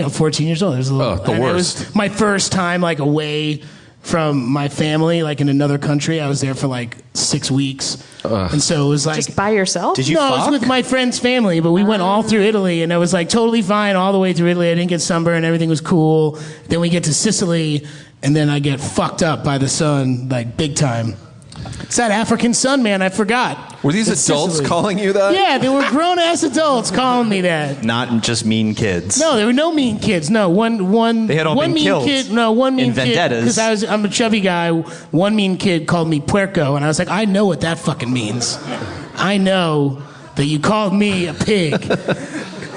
14 years old. It was a little. the and worst. It was my first time away from my family, in another country. I was there for 6 weeks, and so it was Just by yourself? Did you no, fuck? it was with my friend's family, but we went all through Italy, and I was totally fine all the way through Italy. I didn't get sunburned. Everything was cool. Then we get to Sicily, and then I get fucked up by the sun, big time. It's that African sun, man. I forgot. Were these It's adults Sicily. calling you that? Yeah, they were grown-ass adults calling me that. Not just mean kids. No, there were no mean kids. No, one. They had all one been mean killed kid. No, one mean in kid. vendettas. Because I'm a chubby guy. One mean kid called me puerco, and I was like, I know what that fucking means. I know that you called me a pig.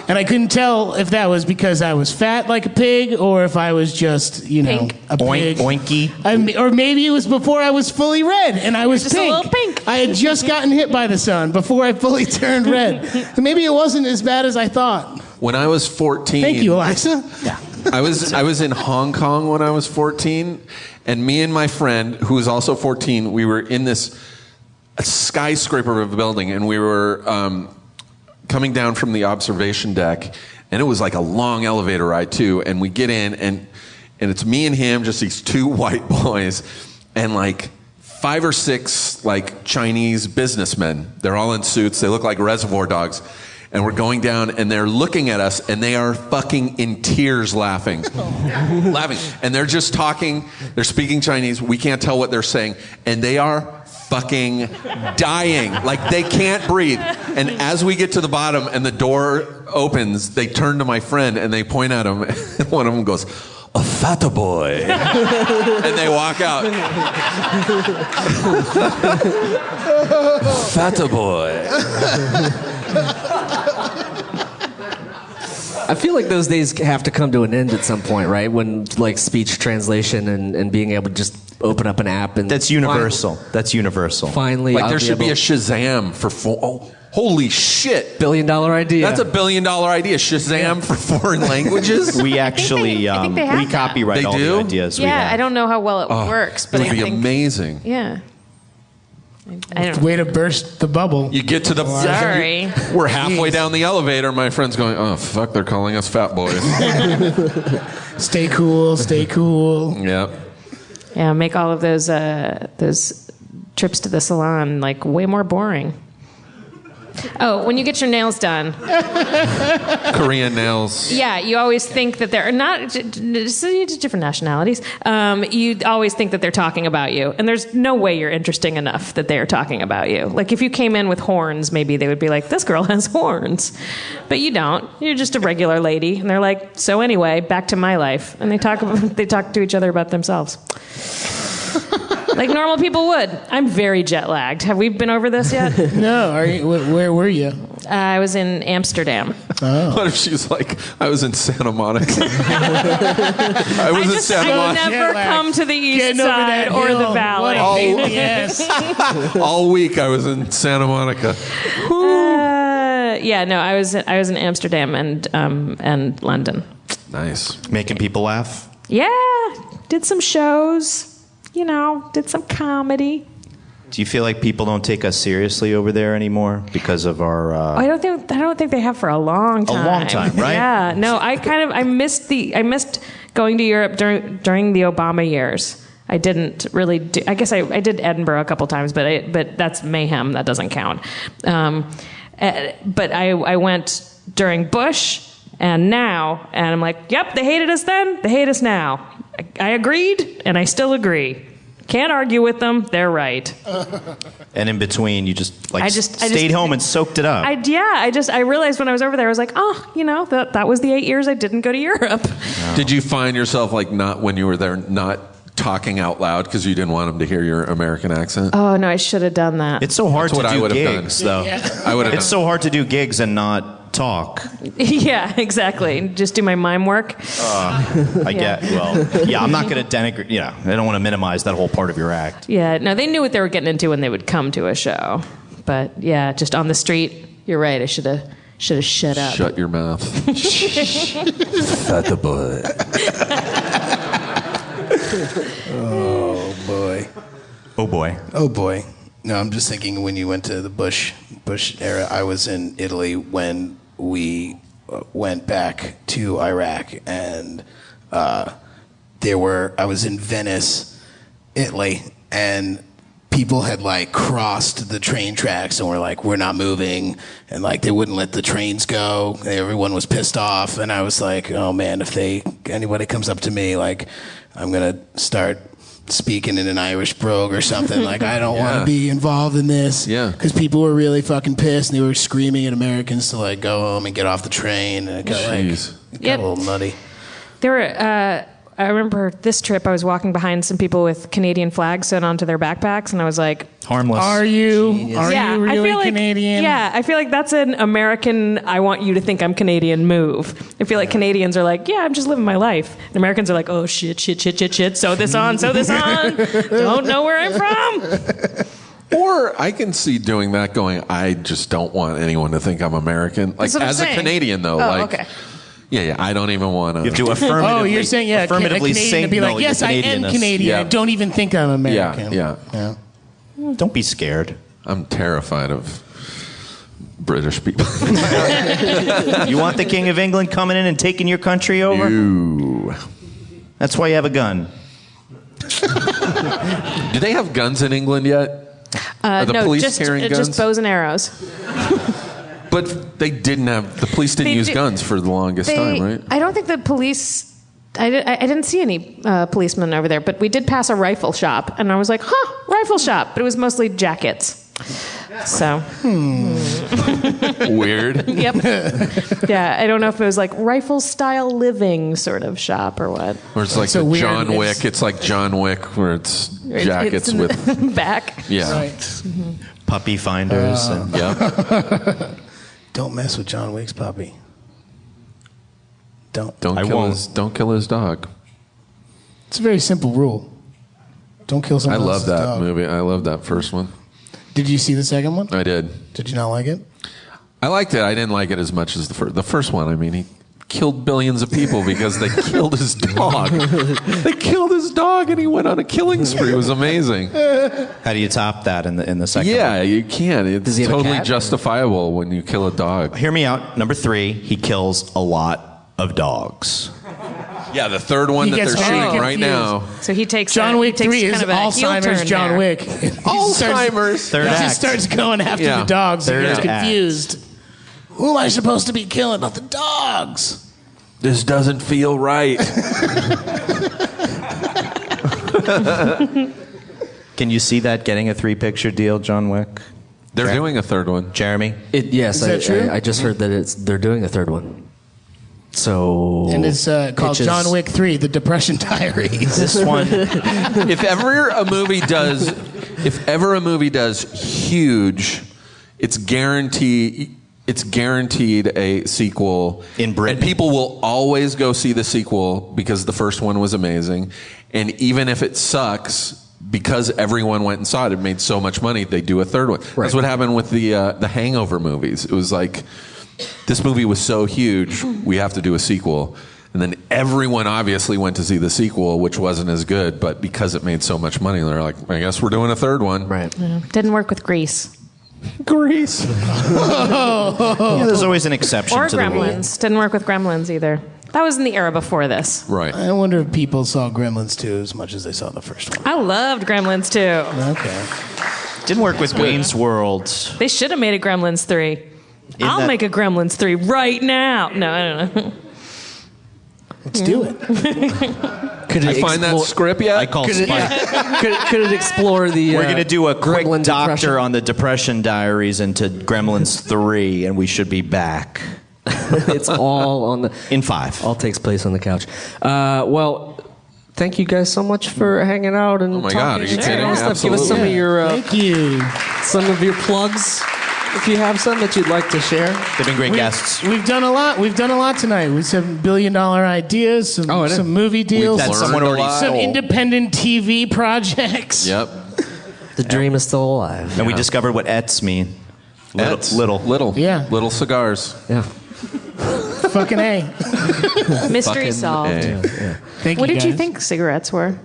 And I couldn't tell if that was because I was fat like a pig, or if I was just, Pink. a pig. Oinky. Or maybe it was before I was fully red and I was Just a pink. little pink. I had just gotten hit by the sun before I fully turned red. And maybe it wasn't as bad as I thought. When I was 14. Thank you, Eliza. Yeah. I was in Hong Kong when I was 14, and me and my friend, who was also 14, we were in this skyscraper of a building, and we were coming down from the observation deck, and it was like a long elevator ride too. And we get in, and it's me and him, just these two white boys, and 5 or 6 Chinese businessmen. They're all in suits. They look like Reservoir Dogs. and we're going down, and they're looking at us, and they are fucking in tears laughing. Laughing. And they're just talking, they're speaking Chinese, we can't tell what they're saying, and they are fucking dying. Like, they can't breathe. And as we get to the bottom and the door opens, they turn to my friend, and they point at him, and one of them goes, "A fatta boy." And they walk out. Fatta boy. I feel like those days have to come to an end at some point, right? When like speech translation and being able to just open up an app and That's universal. That's universal. Finally, Like, there should be a Shazam for holy shit. $1 billion idea. That's a $1 billion idea. Shazam for foreign languages. We actually I think they have we that. copyright They all do? the ideas. we Yeah, have. I don't know how well it works, but It would I be think, amazing. Yeah. I don't know. Way to burst the bubble. You get to the. Sorry. We're halfway down the elevator. My friend's going, "Oh fuck, they're calling us fat boys." Stay cool, stay cool. Yep. Yeah, make all of those trips to the salon like way more boring. Oh, when you get your nails done. Korean nails. Yeah, you always think that they're not different nationalities. You always think that they're talking about you, and there's no way you're interesting enough that they are talking about you. Like if you came in with horns, maybe they would be like, "This girl has horns," but you don't. You're just a regular lady, and they're like, "So anyway, back to my life," and they talk to each other about themselves. Like normal people would. I'm very jet lagged. Have we been over this yet? No, are you? Where were you? I was in Amsterdam. Oh. What if she's like, "I was in Santa Monica." I was in Santa I Monica. never come to the east Getting over side that or hill. the valley. What a pain in the ass. All week I was in Santa Monica. Yeah, no, I was in Amsterdam and London. Nice. Making people laugh. Yeah, did some shows. You know, did some comedy. Do you feel like people don't take us seriously over there anymore because of our? I don't think they have for a long time. A long time, right? Yeah. No, I missed going to Europe during the Obama years. I didn't really do. I guess I did Edinburgh a couple times, but that's mayhem. That doesn't count. But I went during Bush and now, and I'm like, yep, they hated us then. They hate us now. I agreed, and I still agree. Can't argue with them. They're right. And in between, you just stayed stayed home and soaked it up. I realized when I was over there, I was like, oh, you know, that was the 8 years I didn't go to Europe. No. Did you find yourself like not when you were there not talking out loud because you didn't want them to hear your American accent? Oh no, I should have done that. It's so hard That's to what I do would have gigs, done. though. Yeah. I would have. It's so hard to do gigs and not talk. Yeah, exactly. Just do my mime work. I get. Well, yeah. I'm not going to denigrate. Yeah, I don't want to minimize that whole part of your act. Yeah, no, they knew what they were getting into when they would come to a show. But yeah, just on the street, you're right. I should have shut up. Shut your mouth. Fat boy. Oh boy. Oh boy. Oh boy. No, I'm just thinking when you went to the Bush era. I was in Italy when we went back to Iraq, and I was in Venice, Italy, and people had like crossed the train tracks and were like, "We're not moving," and like they wouldn't let the trains go. Everyone was pissed off, and I was like, "Oh man, if anybody comes up to me, like, I'm gonna start speaking in an Irish brogue or something. Like, I don't want to be involved in this." Yeah. Because people were really fucking pissed, and they were screaming at Americans to like go home and get off the train, and it got a little nutty. There were. I remember this trip. I was walking behind some people with Canadian flags sewn onto their backpacks, and I was like, "Harmless." Are you? Are you really I feel like, Canadian? Yeah, I feel like that's an American. I want you to think I'm Canadian move. I feel like Canadians are like, yeah, I'm just living my life. And Americans are like, oh shit. Sew this on. Don't know where I'm from. Or I can see doing that going, I just don't want anyone to think I'm American. Like, That's what I'm as a saying. Canadian, though. Oh, like, okay. Yeah, I don't even want to. You have to affirmatively. Oh, you're saying affirmatively a Canadian to be like, yes, I am Canadian. Yeah. I don't even think I'm American. Yeah. Don't be scared. I'm terrified of British people. You want the King of England coming in and taking your country over? Ew. That's why you have a gun. Do they have guns in England yet? Are the police carrying guns? Just bows and arrows. But the police didn't use guns for the longest time, right? I don't think the police. I didn't see any policemen over there, but we did pass a rifle shop, and I was like, rifle shop. But it was mostly jackets. So weird. Yep. Yeah, I don't know if it was like rifle style living sort of shop or what. Or it's like John Wick. It's like John Wick, where it's jackets it's with the back. Yeah. Right. Mm-hmm. Puppy finders. Yeah. Don't mess with John Wick's puppy. Don't kill his dog. It's a very simple rule. Don't kill someone I love else's that dog. movie. I love that first one. Did you see the second one? I did. Did you not like it? I liked it. I didn't like it as much as the first. The first one, I mean, he killed billions of people because they killed his dog. They killed his dog, and he went on a killing spree. It was amazing. How do you top that in the second one? Yeah, you can. It's Does he have a totally cat? justifiable when you kill a dog. Hear me out. Number 3, he kills a lot of dogs. Yeah, the third one that they're gets very shooting right now. So he takes John Wick he takes 3 is kind of a heel Alzheimer's turn John there. Wick. Alzheimer's. Third He act. just starts going after Yeah. the dogs. He Third gets act. confused. Who am I supposed to be killing? Not the dogs. This doesn't feel right. Can you see that getting a 3-picture deal, John Wick? They're doing a third one. Jeremy? Yes, Is that true? I just heard that they're doing a third one. So And it's called pitches- John Wick 3, The Depression Diaries. This one, If ever a movie does huge, it's guaranteed a sequel In Britain. and people will always go see the sequel because the first one was amazing, and even if it sucks, because everyone went and saw it, it made so much money, they do a third one. Right. That's what happened with the Hangover movies. It was like, this movie was so huge, we have to do a sequel. And then everyone obviously went to see the sequel, which wasn't as good, but because it made so much money, they're like, I guess we're doing a third one. Right. Didn't work with Grease. Grease. yeah, there's always an exception Or to the rule. Gremlins. Didn't work with Gremlins either. That was in the era before this. Right. I wonder if people saw Gremlins 2 as much as they saw the first one. I loved Gremlins too. Okay. Didn't work with Wayne's World. They should have made a Gremlins 3. I'll that- make a Gremlins 3 right now. No, I don't know. Let's do it. Could I find that script yet? I call Could it, Spike. could it explore the? We're going to do a quick Gremlin doctor depression? on the Depression Diaries into Gremlins 3, and we should be back It's all on the. in 5. All takes place on the couch. Well, thank you guys so much for hanging out and Oh my talking God, are you and kidding? all this stuff. Give us some of Absolutely. your Thank you. some of your plugs, if you have some that you'd like to share. They've been great guests. We've done a lot. We've done a lot tonight. We've some billion-dollar ideas, some, Oh, it is. some movie deals, That learned someone a already lot. some stole. independent TV projects. Yep. The dream is still alive. And we discovered what ets mean. Ets. Little. Yeah. Little cigars. Yeah. Fucking A. Mystery Fucking solved. A. Thank What you did you guys. think cigarettes were?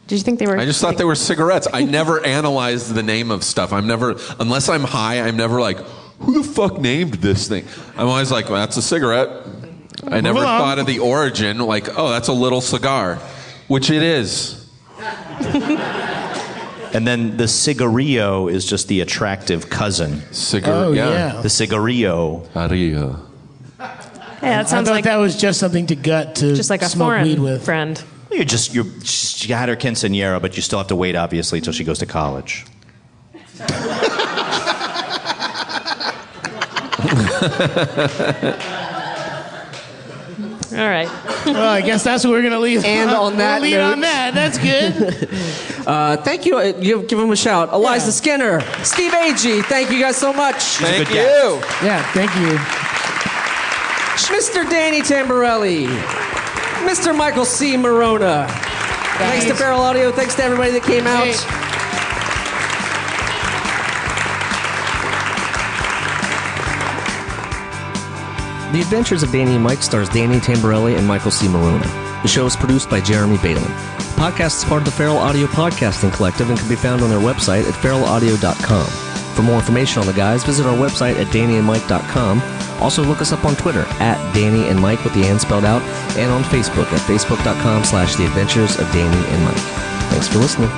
Did you think they were? I just thought they were cigarettes. I never analyzed the name of stuff. I'm never, unless I'm high, I'm never like, who the fuck named this thing? I'm always like, well, that's a cigarette. I never along. thought of the origin, like, oh, that's a little cigar, which it is. And then the cigarillo is just the attractive cousin. Cigarette. Oh, yeah. The cigarillo. Aria. Yeah, that sounds I thought like that was just something to gut to just like a smoke weed foreign with. friend. She had her quinceañera, but you still have to wait, obviously, until she goes to college. All right. Well, I guess that's what we're gonna leave. And on that we'll leave note- on that. That's good. Thank you. Give them a shout. Eliza Skinner, Steve Agee. Thank you guys so much. Thank good you. Yeah, thank you. Mr. Danny Tamborelli, Mr. Michael C. Morona. Thanks to Feral Audio. Thanks to everybody that came out. Hey. The Adventures of Danny and Mike stars Danny Tamborelli and Michael C. Morona. The show is produced by Jeremy Balin. The podcast is part of the Feral Audio Podcasting Collective and can be found on their website at feralaudio.com. For more information on the guys, visit our website at dannyandmike.com. Also, look us up on Twitter at Danny and Mike with the and spelled out, and on Facebook at facebook.com/The Adventures of Danny and Mike. Thanks for listening.